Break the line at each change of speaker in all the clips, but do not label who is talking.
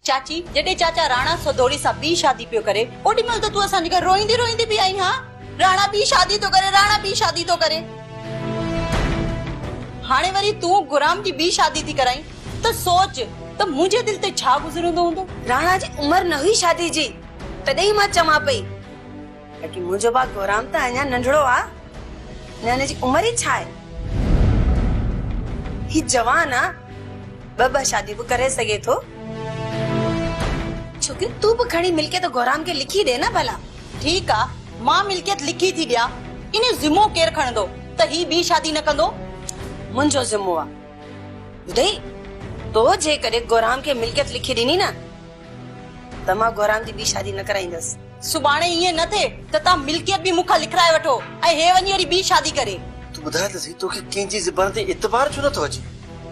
चाची जॾहिं चाचा राणा सदोरी सां ॿी शादी पियो करे ओॾी महिल त तूं असांजे घर रोईंदी रोईंदी बि आई। हाँ राणा ॿी शादी तो करे, राणा ॿी शादी तो करे। हाणे वरी तूं गुराम जी ॿी शादी थी कराई त सोच त मुंहिंजे दिल ते छा गुज़रंदो हूंदो।
राणा जी उम्र न हुई शादी जी, तॾहिं मां चवां पई कि मुंहिंजो भाउ गुराम त अञा नंढड़ो आ, न जी उम्र ही छा आहे। ही जवान आ, ॿ शादी भी करे सके थो। छोकी तू भी खणी मिलकियत गुराम के लिखी दे ना भला।
ठीक आ, मां मिलकियत लिखी थी दिया, इन जिम्मो केर खणंदो त ही ॿी शादी न कंदो।
मुंहिंजो जिम्मो आ। ॿुधई तो जे करे गुराम के मिलकियत लिखी ॾिनी ना त मां गुराम जी ॿी शादी न कराईंदस।
सुभाणे ईअं न थे त तव्हां मिलकियत भी मूंखां लिखराए वठो ऐं हे वञी वरी ॿी शादी करे।
तू ॿुधाए त सही, तोखे कंहिंजी ज़बान ते एतबार छो नथो अचे?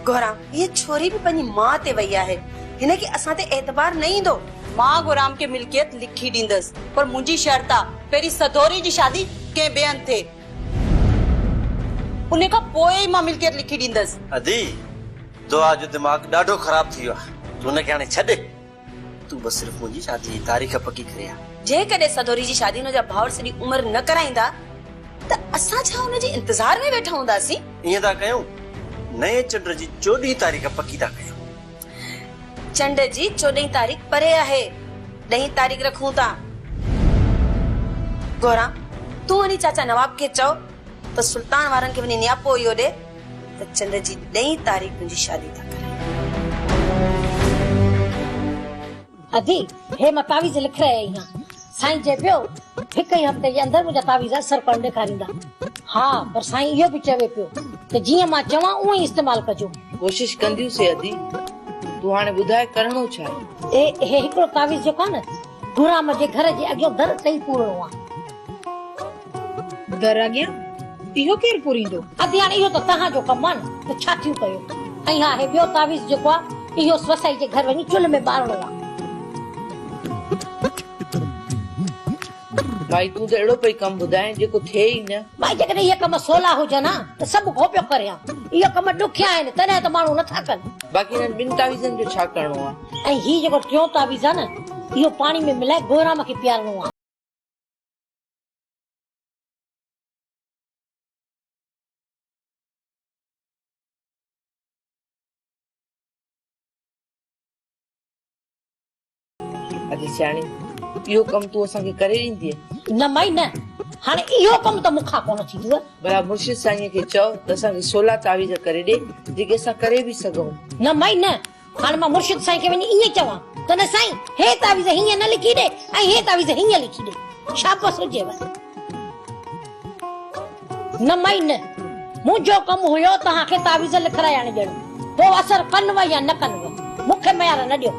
गुराम ये छोरी भी पंहिंजी मां ते वई आहे, हिन के असां ते एतबार न ईंदो।
मां गुराम के मिलकियत लिखी ॾींदस, पर मुंहिंजी शर्त आ पहिरीं सदोरी जी शादी कंहिं ॿिए हंधि थे, उन खां पोइ ई मां मिलकियत लिखी ॾींदस।
अदी दुआ जो दिमाग़ ॾाढो ख़राब थी वियो आहे, तू उनखे हाणे छॾे। तू बस सिर्फ मुंहिंजी शादी जी तारीख़ पकी करे आ।
जे कॾहिं सदोरी जी शादी हुनजा भाउर सॼी उम्र न कराईंदा त असां छा हुनजे इंतजार में वेठा हूंदासीं?
ईअं था कयूं, नए चंड जी 14 तारीख़ पकी था कयूं।
चंड जी 14 तारीख़ परे आहे, 10 तारीख़ रखूं था। गौराम तू वनी चाचा नवाब के चओ त सुल्तान वारन के वनी न्यापो इहो ॾे त चंड जी 10 तारीख़ मुंहिंजी शादी था करे।
अदी हे मां तावीज़ लिख रहे आहियां, साईं जे पियो हिकु ई हफ़्ते जे अंदरि मुंहिंजा तावीज़ असर कोन ॾेखारींदा। हाँ पर साईं इहो बि चवे पियो त जीअं मां चवां उहो ई इस्तेमाल कजो।
कोशिश कंदियूं अदी, तू हाणे ॿुधाए करणो छा आहे?
हे हिकिड़ो तावीज़ जेको आहे न गुराम जे घर जे अॻियां दर तई पूरणो आहे।
दर अॻियां इहो केर पूरींदो?
अदी हाणे इहो त तव्हांजो कमु आहे न, त छा थियूं कयो। ऐं हा हे ॿियो तावीज़ जेको आहे इहो स्वसाई जे घर वञी चुल्ह में ॿारणो आहे।
भाई तू त अहिड़ो पई कमु ॿुधाए जेको थिए ई न।
भाई जेकॾहिं इहे कम सवला हुजनि हा त सभु को पियो करे हा, इहे कम ॾुखिया आहिनि तॾहिं त माण्हू नथा कनि।
बाक़ी हिननि ॿिनि तावीज़नि जो छा करणो आहे?
ऐं ही जेको टियों तावीज़ आहे न इहो पाणी में मिलाए गोराम खे पीआरणो आहे।
अॼु सियाणी इहो कमु तूं असांखे करे ॾींदीअ?
न माई न, हाणे इहो कमु त मूंखां कोन थींदो।
भला मुर्शिद साईं खे चओ त असांखे 16 तावीज़ करे ॾे जेके असां करे बि सघूं।
न माई न, हाणे मां मुर्शिद साईं खे वञी ईअं चवां त न साईं हे तावीज़ हीअं न लिखी ॾे ऐं हे तावीज़ हीअं लिखी ॾे, शाबस हुजेव। न माई न, मुंहिंजो कमु हुयो तव्हांखे तावीज़ लिखराए आणे ॾियणो, पोइ असर कनव या न कनव मूंखे मयार न ॾियो।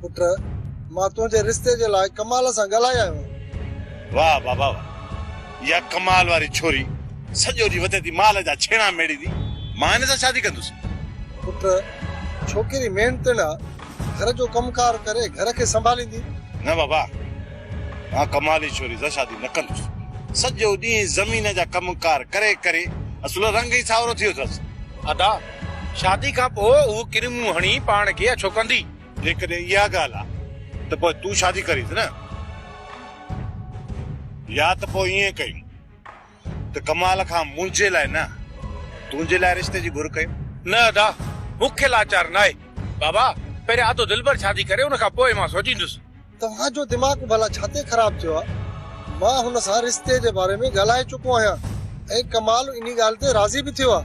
पुट मां तुंहिंजे रिश्ते जे लाइ कमाल सां ॻाल्हाया आहियो।
वाह बाबा वाह, इहा कमाल वारी छोरी सॼो ॾींहुं वधे थी माल जा छेणा मेड़ी थी। मां हिन सां शादी कंदुसि।
पुट छोकिरी महिनत न घर जो कमकार करे घर खे संभालींदी।
न बाबा, मां कमाली छोरी सां शादी न कंदुसि। सॼो ॾींहुं ज़मीन जा कमकार करे करे असुल रंग ई सावरो थियो अथसि।
अदा शादी खां पोइ हू किरमूं हणी पाण खे अछो कंदी।
जेकॾहिं इहा ॻाल्हि आहे त पोइ तूं शादी करीस न, या त पोइ ईअं कयूं त कमाल खां मुंहिंजे लाइ न तुंहिंजे लाइ रिश्ते जी घुर कयूं।
न अदा मूंखे लाचार न आहे बाबा, पहिरियों आदो दिलबर शादी करे उन खां पोइ मां सोचींदुसि।
तव्हांजो दिमाग़ भला छाते ख़राब थियो आहे? मां हुन सां रिश्ते जे बारे में ॻाल्हाए चुको आहियां ऐं कमाल इन ॻाल्हि ते राज़ी बि थियो आहे,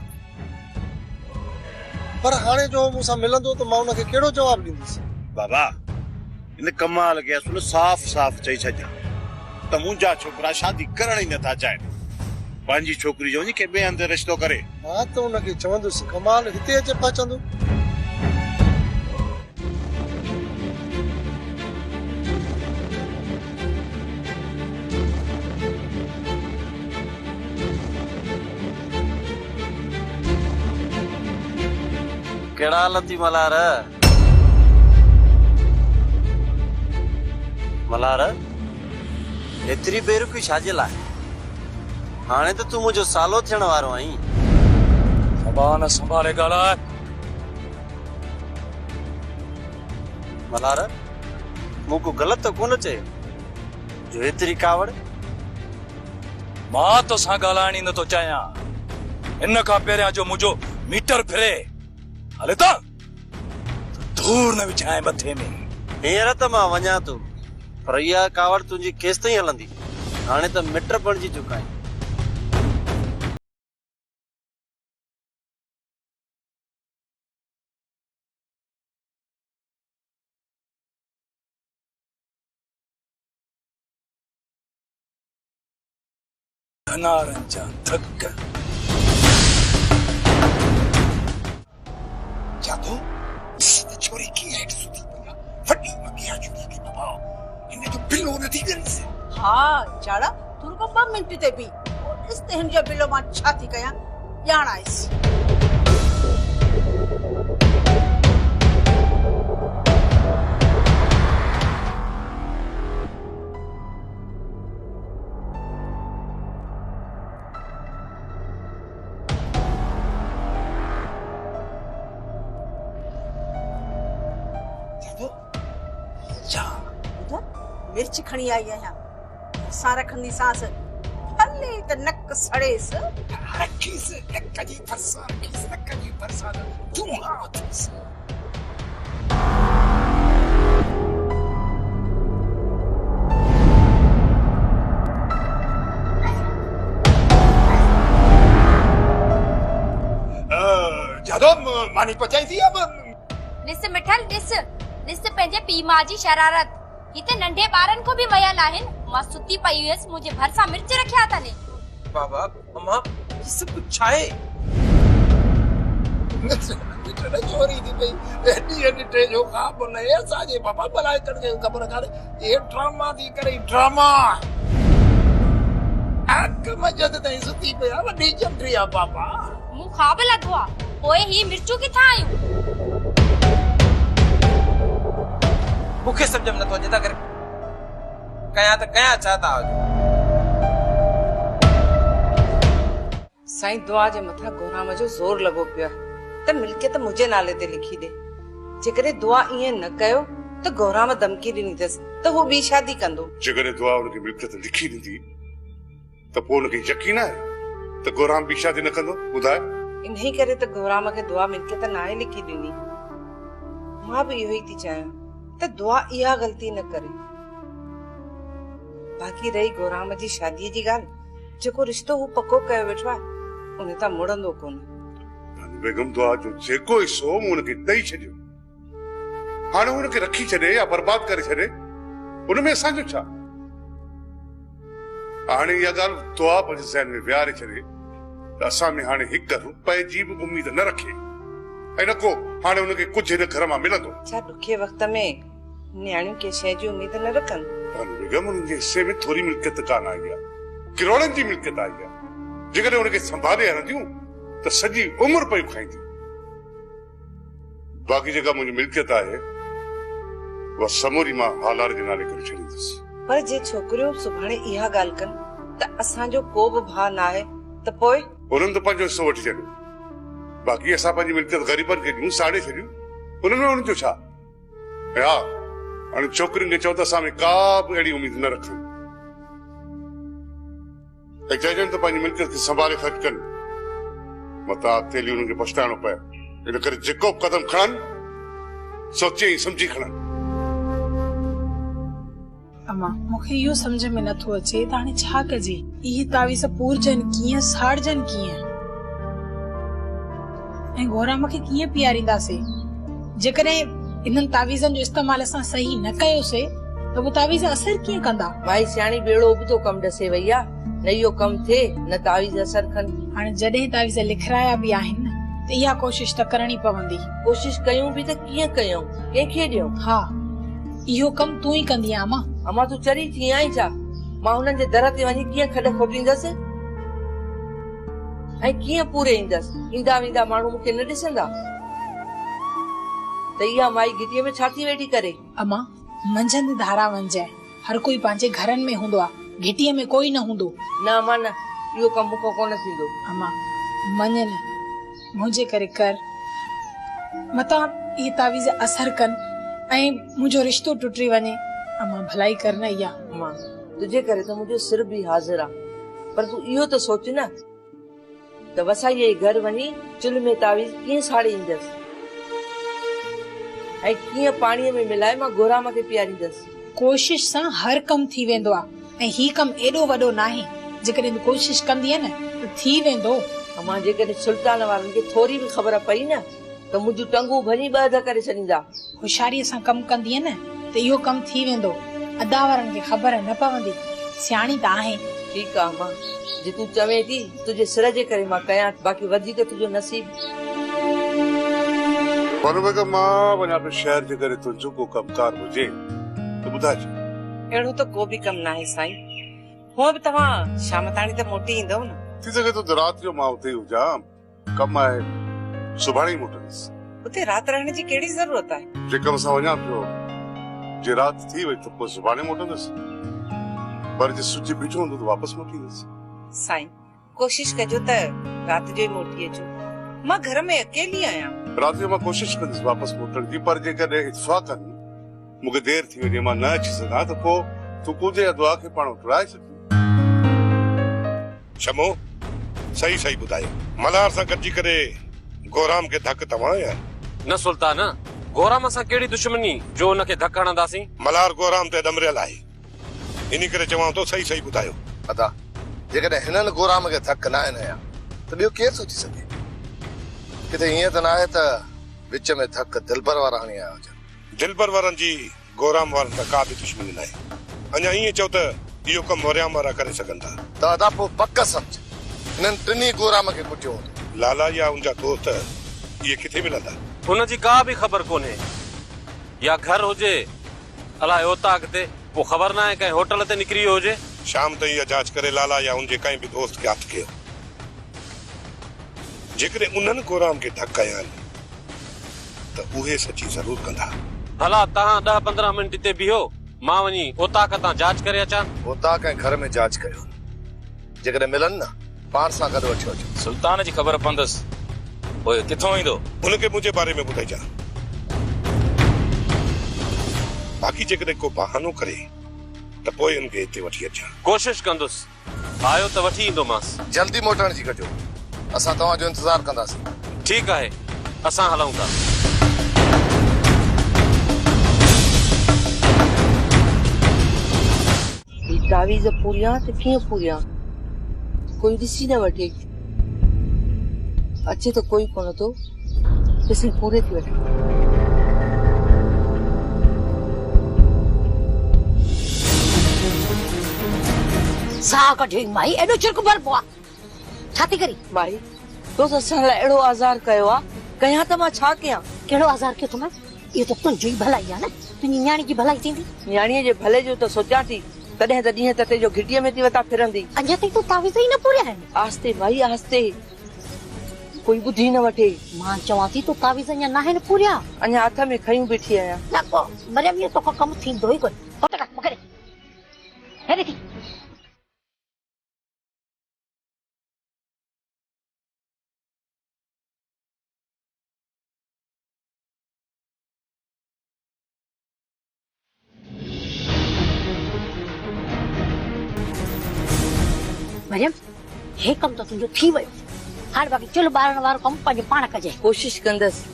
पर हाणे जो मूंसां मिलंदो त मां उनखे कहिड़ो जवाब ॾींदुसि?
बाबा इन कमाल खे असुल साफ़ साफ़ चई छॾियां त मुंहिंजा छोकिरा शादी करण ई नथा चाहिनि, पंहिंजी छोकिरी जो वञी के ॿिए हंधि रिश्तो करे।
मां त उनखे चवंदुसि कमाल हिते अचे पहुचंदो।
केड़ा हालत मलार? मलार एतरी बेरुखी छाजे लाइ? हाणे त तू मुंहिंजो सालो थियण वारो आहीं।
ज़बान संभाले ॻाल्हाए।
मल्हार मूंखे ग़लति त कोन चए जो एतिरी कावड़।
मां तोसां ॻाल्हाइण ई नथो चाहियां। इन खां पहिरियां जो मुंहिंजो मीटर फिरे हले त दूर न विछाए मथे में।
हींअर त मां वञा थो, पर इहा कावड़ तुंहिंजी केसि ताईं हलंदी? हाणे त मिट बणिजी चुका आहिनि।
धनारन जा थक
जादू छोरी की हेठ सुधी पिया फटी मगिया जुड़ी के बाबा इने तो बिलो नथी करी से।
हाँ झाड़ा तू रुको 2 मिनट ते भी इस ते हिन जो बिलो मां छा थी कया ॼाण आइस। मिर्च खणी आई आहियां सां रखंदी सांस हले त नक सड़ेस
रखीस नक जी फरसा रखीस नक जी फरसा तू हाथस। जादू मानी पचाई थी अब
ॾिस मिठल ॾिस पंहिंजे पीउ मां जी शरारत। हिते नंढे ॿारनि को बि मयल आहिनि। मां सुती पई हुयसि मुंहिंजे भरिसां मिर्च रखिया अथनि।
बाबा अम्मा ये सब कुछ है चोरी थी पई एडी एडी टे जो का बोले ऐसा जे बाबा भलाई करके खबर काले ये ड्रामा थी करे ड्रामा अक मजद तई सुती पया वडी चमड़िया बाबा
मूं ख्वाब लॻो आहे पोइ ही मिर्चू किथां आयूं?
मूंखे सम्झ में नथो अचे त कर कया त कया चाहता हो।
साईं दुआ जे मथा गोराम जो जोर लगो पिया त मिल्कियत मुझे नाले ते लिखी दे। जेकरे दुआ इए न कयो त गोराम धमकी ॾिनी अथसि त वो ॿी शादी कंदो।
जेकॾहिं दुआ उनखे मिल्कियत लिखी ॾींदी त पोइ उनखे यकीन आहे त गोराम ॿी शादी न कंदो? ॿुधाए।
इन्ही करे त गोराम खे दुआ मिल्कियत नाहे लिखी ॾिनी। मां भी इहो ई थी चाहियां त दुआ इहा ग़लती न करे। बाक़ी रही गोराम जी शादीअ जी ॻाल्हि, जेको रिश्तो हू पको कयो वेठो आहे उन तां मुड़ंदो कोन।
बेगम दुआ जो जेको हिस्सो मूं उनखे ॾेई छॾियो, हाणे उनखे रखी छॾे या बर्बाद करे छॾे, उनमें असांजो छा? हाणे इहा ॻाल्हि दुआ पंहिंजे ज़हन में विहारे छॾे त असां में हाणे 1 रुपए जी बि उम्मीद न रखे ऐं न को हाणे उनखे कुझु हिन घर मां मिलंदो।
छा ॾुखे वक़्त में न्याणियूं के शइ जी उम्मीद न रखनि?
बेगम उन्हनि जे हिस्से में थोरी मिल्कियत कान आई आहे, किरोड़नि जी मिल्कियत आई आहे। जेकॾहिं उनखे संभाले हलंदियूं त सॼी उमिरि पई खाईंदी। बाक़ी जेका मुंहिंजी मिल्कियत आहे उहा समूरी मां हालार जे नाले करे छॾींदुसि।
पर जे छोकिरियूं सुभाणे इहा ॻाल्हि कनि त असांजो को बि भाउ न आहे त पोइ
उन्हनि त पंहिंजो हिसो वठी छॾियो, बाक़ी असां पंहिंजी मिल्कियत ग़रीबनि खे ॾियूं, साड़े छॾियूं, उनमें उन्हनि जो छा? हा हाणे छोकिरियुनि खे चओ त असां में का बि अहिड़ी उमेद न रखनि ऐं चइजनि त पंहिंजी मिल्कियत खे संभाले ख़र्च कनि, मथां अॻिते उन्हनि खे पछताइणो पए। इन करे जेको बि क़दम खणनि सोचे ऐं सम्झी खणनि।
अम्मा मूंखे इहो सम्झ में नथो अचे त हाणे छा कजे? इहे तावीज़ पूरजनि कीअं, साड़जनि कीअं ऐं गोराम खे कीअं पीआरींदासीं? जेकॾहिं इन्हनि तावीज़नि जो इस्तेमाल असां सही न कयोसीं त वो तावीज़ असर कीअं कंदा?
माई सियाणी बेड़ो बि तो कम ॾसे वई आहे, न इहो कम थिए न तावीज़ असर कनि।
हाणे जॾहिं तावीज़ लिखराया बि आहिनि त इहा कोशिश त करणी पवंदी।
कोशिश कयूं बि त कीअं कयूं, कंहिंखे ॾियूं?
हा इहो कम तूं ई कंदी अम्मा।
अम्मा तूं चरी थी आई छा? मां हुननि जे दर ते वञी कीअं खॾ खोटींदसि ऐं कीअं पूरे ईंदसि? ईंदा वेंदा माण्हू मूंखे न ॾिसंदा त इहा माई गिटीअ में छा थी वेठी करे?
अम्मा मंझंदि धारा वंजाए, हर कोई पंहिंजे घरनि में हूंदो आहे, गिटीअ में कोई न हूंदो।
न अम्मा न, इहो कमु मूंखां कोन थींदो।
अम्मा मञ न, मुंहिंजे करे कर, मतां इहे तावीज़ असर कनि ऐं मुंहिंजो रिश्तो टुटी वञे मां भलाई करना या
मां तुझे करे तो मुझे सिर भी हाजिर आ, पर तू इहो तो सोच न त वसाई जे घर वञी चुल्ह में तावीज़ कीअं साड़ींदसि ऐं कीअं पाणीअ में मिलाए मां गोराम खे पीआरींदसि।
कोशिश सां हर कम थी वेंदो आहे ऐं ही कम एॾो वॾो नाहे, जेकॾहिं तूं कोशिश कंदीअ न त थी वेंदो।
मां जेकॾहिं सुल्तान वारनि खे थोरी बि ख़बर पई न त मुंहिंजूं टंगूं भञी ॿ अध करे छॾींदा।
होशियारीअ सां कम कंदीअ न त इहो कम थी वेंदो, अदा वारनि खे ख़बर न पवंदी। सियाणी त आहे।
ठीकु आहे मां, जे तूं चवे थी तुंहिंजे सिर जे करे मां कयां, बाक़ी वधीक तुंहिंजो नसीब।
बानू बेगम मां वञा पियो शहर जे करे तुंहिंजो को कमकार हुजे त ॿुधाइजे।
अहिड़ो त को बि कमु न आहे साईं, हूअं बि तव्हां शाम ताणी त मोटी ईंदव न।
थी सघे थो राति जो मां उते ई हुजां, कमु आहे सुभाणे ई मोटंदुसि।
उते राति रहण जी कहिड़ी ज़रूरत आहे?
जे कम सां वञा पियो, जे राति थी वई त पोइ सुभाणे मोटंदुसि, पर जे सुजी बीठो हूंदो त वापसि मोटींदुसि।
साईं कोशिश कजो त राति जो ई मोटी अचो, मां घर में अकेली आहियां।
राति जो मां कोशिश कंदुसि वापसि मोटण जी, पर जेकॾहिं इत्फाक़न मूंखे देरि थी वञे मां न अची सघां त पोइ तूं कुझु या दुआ खे पाण टुराए सघीं।
शमो सही सही ॿुधायो, मल्हार सां गॾिजी करे गोराम खे धक तव्हां या
न सुल्तान, गोराम सां कहिड़ी दुश्मनी जो उनखे धक हणंदासीं?
मल्हार गोराम ते ॾमरियल आहे, इन करे चवां थो सही सही ॿुधायो।
अदा जेकॾहिं हिननि गोराम खे धक न आहिनि या त ॿियो केरु सोचे सघे? किथे ईअं त न आहे त विच में धक दिलबर वारा हणी आया हुजनि।
दिलबर वारनि जी गोराम वारनि सां का बि दुश्मनी न आहे। अञा ईअं चओ त इहो कमु वरियाम वारा करे सघंदा
त अदा पोइ पक सम्झ हिननि टिनी गोराम खे कुटियो हूंदो।
लाला या उनजा दोस्त इहे किथे मिलंदा?
हुनजी का बि ख़बर कोन्हे, या घर हुजे अलाए ओताक ते, पोइ ख़बर न आहे कंहिं होटल ते निकिरी वियो हुजे।
शाम ताईं इहा जांच करे लाला या उनजे कंहिं बि दोस्त खे हथु कयो। जेकॾहिं उन्हनि गोराम खे धक कया आहिनि त उहे सची ज़रूर कंदा।
भला तव्हां 10-15 मिंट हिते बीहो, मां वञी ओताक तां जांच करे अचां।
ओताक ऐं घर में जांच कयो, जेकॾहिं मिलनि न पाण सां गॾु वठी अचो।
सुल्तान जी ख़बर पवंदसि, पोइ किथां ईंदो
उनखे मुंहिंजे बारे में ॿुधाइजां। बाक़ी जेकॾहिं को बहानो करे त पोइ उनखे हिते वठी अचां।
कोशिश कंदुसि, आयो त वठी ईंदोमांसि।
जल्दी मोटण जी कजो, असां तव्हांजो इंतज़ारु कंदासीं।
ठीकु आहे, असां हलूं था।
तावीज़ पूरियां त कीअं पूरियां, कोई ॾिसी न वठे। अचे त कोई कोन थो, ॾिसी पूरे थी वठे।
साह कढी माई एॾो चिरक भर पोआ छा थी करी?
माई तो असां लाइ अहिड़ो आज़ार कयो आहे, कयां त मां छा कयां?
कहिड़ो आज़ार कयो तुम? इहो त तुंहिंजी भलाई आहे न, तुंहिंजी न्याणी जी भलाई थींदी।
न्याणीअ जे भले जो त सोचां थी, तॾहिं त ॾींहं तते जो घिटीअ में थी वता फिरंदी।
अञा ताईं तूं तावीज़ ई न पूरिया आहिनि।
आस्ते माई आस्ते, कोई ॿुधी न वठे।
मां चवां थी तूं तावीज़ अञा न आहिनि पूरिया।
अञा हथ में खयूं बीठी आहियां।
न पोइ मरियम इहो तोखां कमु थींदो ई कोन्हे। पट कर मूंखे हेॾे थी। मरियम हे कम तो तुंहिंजो थी वियो, हाणे बाक़ी चुल्ह ॿारण वारो कमु पंहिंजे पाण कजे।
कोशिश कंदसि,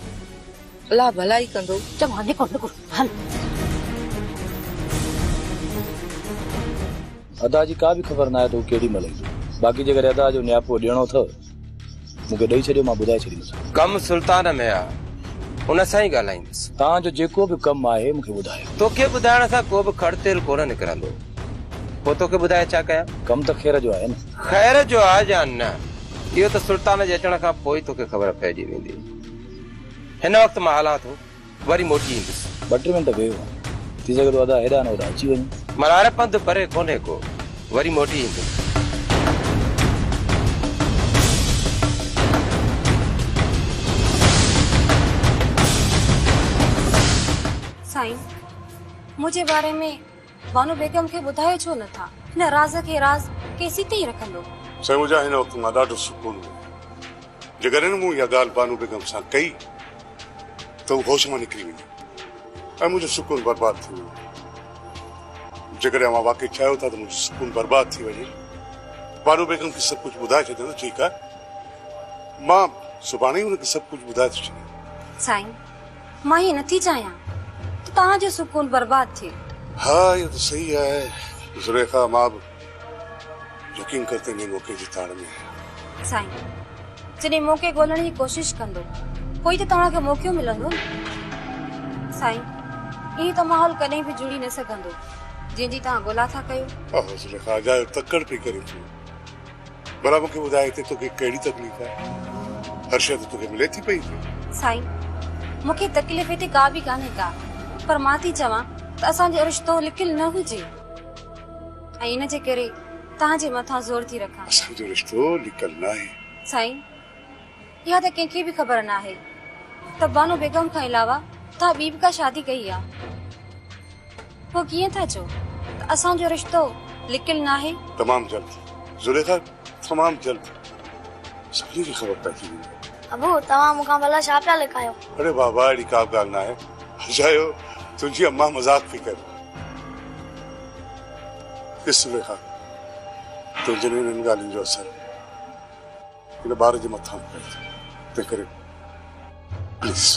अलाह भलाई कंदो।
चङो निकुर निकुर हल।
अदा जी का बि ख़बर न आहे त केॾी महिल ईंदो। बाक़ी जेकर अदा जो न्यापो ॾियणो अथव मूंखे ॾेई छॾियो, मां ॿुधाए छॾींदुसि।
कमु सुल्तान में आहे, उन सां ई ॻाल्हाईंदुसि।
तव्हांजो जेको बि कमु आहे मूंखे ॿुधायो।
तोखे ॿुधाइण सां को बि खड़तेल कोन निकिरंदो, पोइ तोखे ॿुधाए छा कयां?
कमु त ख़ैर जो आहे न।
ख़ैर जो आहे या न, इहो त सुल्तान जे अचण खां पोइ तोखे ख़बर पइजी वेंदी। हिन वक़्तु मां हलां थो, वरी मोटी ईंदुसि।
2-3 मिंट वेहो, थी सघे थो अदा हेॾा न होॾा अची वञे।
मल्हार पंधु परे कोन्हे को, वरी मोटी ईंदुसि।
साईं, मुझे बारे में बानो बेगम के ॿुधायो छो न था? हिन राज़ के राज़ केसी ताईं रखंदो?
साईं मुंहिंजा हिन वक़्तु मां ॾाढो सुकून हो। जेकॾहिं मूं इहा ॻाल्हि बानू बेगम सां कई त हू होश मां निकिरी वञी, ऐं मुंहिंजो सुकून बर्बाद थी वियो जेकॾहिं मां वाकई चाहियो था त मुंहिंजो सुकून बर्बाद थी वञे बानू बेगम खे सभु कुझु ॿुधाए छॾियो त ठीकु आहे मां सुभाणे ई हुनखे सभु कुझु ॿुधाए थो छॾियां
साईं मां हीअ नथी चाहियां त तव्हांजो सुकून बर्बाद थिए
हा इहो त सही आहे ज़ुलेखा मां बि यकीन करते इन मौक़े जी ताड़ में
साईं जॾहिं मौक़े ॻोल्हण जी कोशिश कंदो पोइ त तव्हांखे मौक़ो मिलंदो न साईं ईअं त माहौल कॾहिं बि जुड़ी न सघंदो जंहिंजी तव्हां ॻोल्हा था कयो
ज़ुलेखा अजायो तकड़ पई करे तूं भला मूंखे ॿुधाए हिते तोखे कहिड़ी तकलीफ़ आहे हर शइ त तोखे मिले थी पई
साईं मूंखे तकलीफ़ हिते का बि कान्हे का पर मां थी चवां त असांजो रिश्तो लिकियल न हुजे ऐं इन जे करे तव्हांजे मथां ज़ोर थी रखां
असांजो रिश्तो लिकियल न आहे
साईं इहा त कंहिंखे बि ख़बर न आहे त बानो बेगम खां अलावा तव्हां ॿी बि का शादी कई आहे पोइ कीअं था चओ त असांजो रिश्तो लिकियल न आहे
तमामु जल्द ज़ुलेखा तमामु जल्द सभिनी खे ख़बर पइजी वेंदी
अबू तव्हां मूंखां भला छा पिया लिकायो
अरे बाबा अहिड़ी का ॻाल्हि न आहे अजायो तुंहिंजी अम्मा मज़ाक पई करे ॾिस ज़ुलेखा तुंहिंजे हिननि ॻाल्हियुनि जो असर हिन ॿार जे मथां पए थो तंहिं करे प्लीज़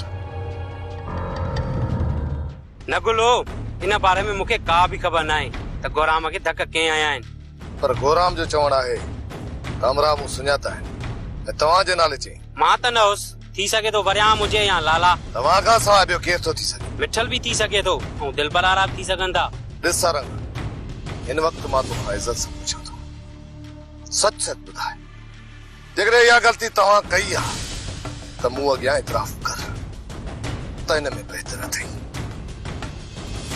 न गुलो इन बारे में मूंखे का बि ख़बर न आहे त गोराम खे धक कंहिं आया आहिनि
पर गोराम जो चवणु आहे त अमराम सुञाता आहिनि ऐं तव्हांजे नाले चई
मां त न हुउसि थी सघे थो वरियाम हुजे या लाला
तव्हां खां सवाइ ॿियो केरु थो थी सघे
मिठल बि थी सघे थो ऐं दिलबर आरा बि थी सघनि था
ॾिस सारंग हिन वक़्तु मां तोखां इज़त सां पुछां थो सच सच ॿुधाए जेकॾहिं इहा ग़लती तव्हां कई आहे त मूं अॻियां इतराफ़ कर त हिन में बहितर अथई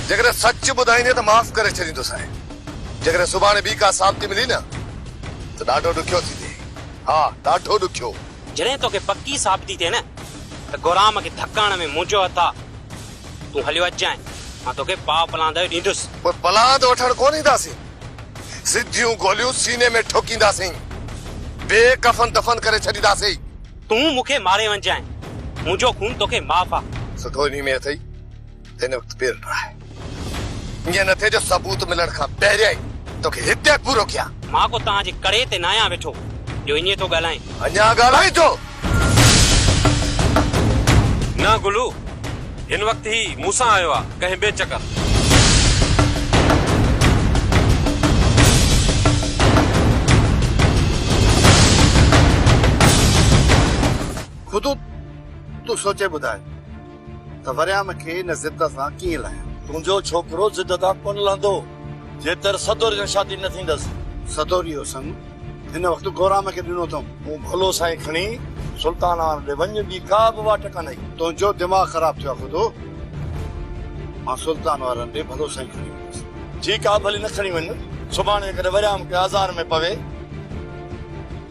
जेकॾहिं सच ॿुधाईंदे त माफ़ करे छॾींदुसि जेकॾहिं सुभाणे ॿी का साबिती मिली न त ॾाढो ॾुखियो थींदे हा ॾाढो ॾुखियो
जॾहिं तोखे पक्की साबिती थिए न त गोराम खे धकाइण में मुंहिंजो हथ आहे तूं हलियो अचांइ मां तोखे पाव पलांदे ॾींदुसि
पोइ पलांद वठण कोन ईंदासीं सिधियूं गोलियूं सीने में ठोकींदासीं बेकफन दफन करे छॾींदासीं
तूं मूंखे मारे वञजांइ मुंहिंजो खून तोखे माफ़ आहे
सुठो इन में अथई हिन वक़्तु पेर ठाहे ईअं न थिए जो सबूत मिलण खां पहिरियां ई तोखे हिते पूरो कयां
मां को तव्हांजे करे ते न आहियां वेठो जो ईअं थो ॻाल्हाए
अञा ॻाल्हाए थो
न गुलू हिन वक्त ही मूसां आयो आहे कंहिं ॿिए चकर
खुद तूं सोचे ॿुधाए त वरियाम खे हिन ज़िद सां कीअं लाहियां
तुंहिंजो छोकिरो ज़िद तां कोन लहंदो जेतर सदोरी सां शादी न थींदसि
सदोरीअ संग हिन वक़्तु गोराम खे ॾिनो अथऊं
मूं भलो साईं खणी सुल्तान वारे वञ ॿी का बि वाट कान्हे
तुंहिंजो दिमाग़ ख़राब थियो आहे खुदो मां सुल्तान वारनि ॾे भलो साईं खणी वेंदुसि
ठीकु आहे भली न खणी वञ सुभाणे करे वरियाम खे आज़ार में पवे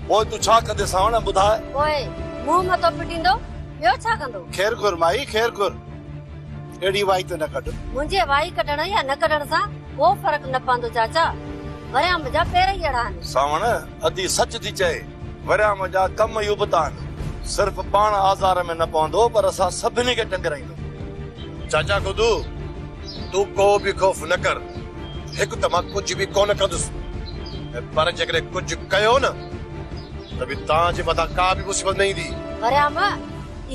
पोइ तूं छा कंदे सावण ॿुधाए
ओए मुंह मथो पिटींदो ॿियो छा कंदो
ख़ैर घुर माई ख़ैर घुर अहिड़ी वाई त न कढ
मुंहिंजे वाई कढण या न कढण सां को फर्क़ु न पवंदो चाचा वरियाम जा पेर ई अहिड़ा आहिनि
सावण अधी सच थी चए वरियाम जा कम युबता आहिनि सिर्फ़ पाण आज़ार में न पवंदो पर असां सभिनी खे टंगराईंदो
चाचा खुदू तूं को बि ख़ौफ़ न कर हिकु त मां कुझु बि कोन कंदुसि पर जेकॾहिं कुझु कयो न त बि तव्हांजे मथां का बि मुसीबत न ईंदी
वरियाम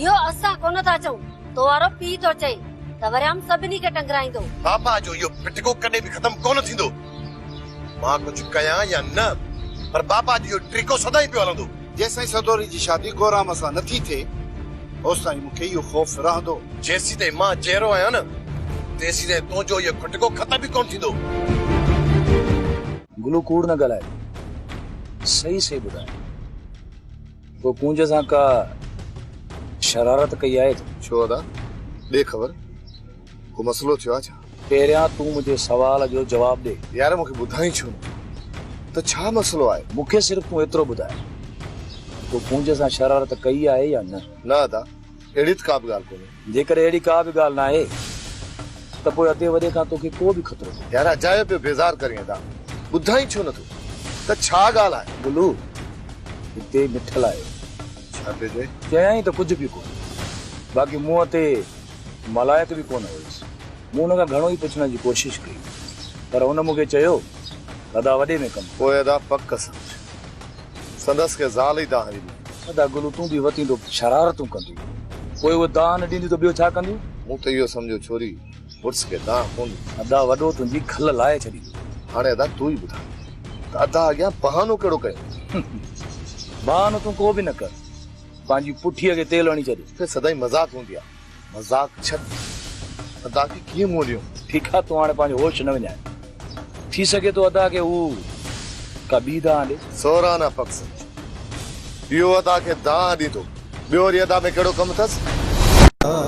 इहो असां कोन था चऊं तो वारो पीउ थो चए त वरियाम सभिनी खे टंगराईंदो
पापा जो इहो पिटको कॾहिं बि ख़तमु कोन थींदो मां कुझु कयां या न पर बाबा जो इहो ट्रिको सदाईं पियो हलंदो जेसिताईं सदोरी जी शादी गोराम सां नथी थिए ओसिताईं मूंखे इहो ख़ौफ़ रहंदो जेसीं ताईं मां चेहरो आहियां न तेसीं ताईं तुंहिंजो इहो खटको ख़तमु बि कोन थींदो
गुलू कूड़ न ॻाल्हाए सही सही ॿुधाए को कुंज सां का शरारत कई आहे
छो अदा ॾे ख़बर को मसलो थियो आहे छा
पहिरियां तूं मुंहिंजे सवाल जो जवाब ॾे
यार मूंखे ॿुधाई छो त छा मसलो आहे
मूंखे सिर्फ़ तूं एतिरो ॿुधाए तो कुंज सां शरारत कई आहे या न
न अदा अहिड़ी त का बि ॻाल्हि कोन्हे
जेकर अहिड़ी का बि ॻाल्हि न आहे त पोइ अधे वधे खां तोखे को बि ख़तरो
यार अजायो पियो बेज़ार करीं अदा ॿुधाई छो नथो त छा ॻाल्हि आहे
गुलू हिते मिठल आहे
छा पियो चए
चयाई त कुझु बि कोन बाक़ी मुंहं ते मलायक बि कोन हुयसि मूं हुन खां घणो ई पुछण जी कोशिशि कई पर हुन मूंखे चयो अदा वॾे में कमु
पोइ अदा पक सम्झ संदसि खे ज़ाल ई दान ॾिनी
अदा गुलू तूं बि वतींदो शरारतूं कंदी पोइ उहो दान ॾींदी त ॿियो छा कंदी
मूं त इहो सम्झो छोरी पुर्स खे दान कोन
अदा वॾो तुंहिंजी खल लाहे छॾी
हाणे अदा तूं ई ॿुधाए त अदा अॻियां बहानो कहिड़ो कयो
बहानो तूं को बि न कर पंहिंजी पुठीअ खे तेल हणी छॾ
फिर सदाई मज़ाक हूंदी आहे मज़ाक छॾ अदा खे कीअं मुंहुं ॾियूं
ठीकु आहे तूं हाणे पंहिंजो होश न विञाए थी सघे थो अदा खे हू का ॿी दान ॾे
सोराना पक सम्झ इहो अदा खे दान ॾींदो ॿियो वरी अदा में कहिड़ो कमु अथसि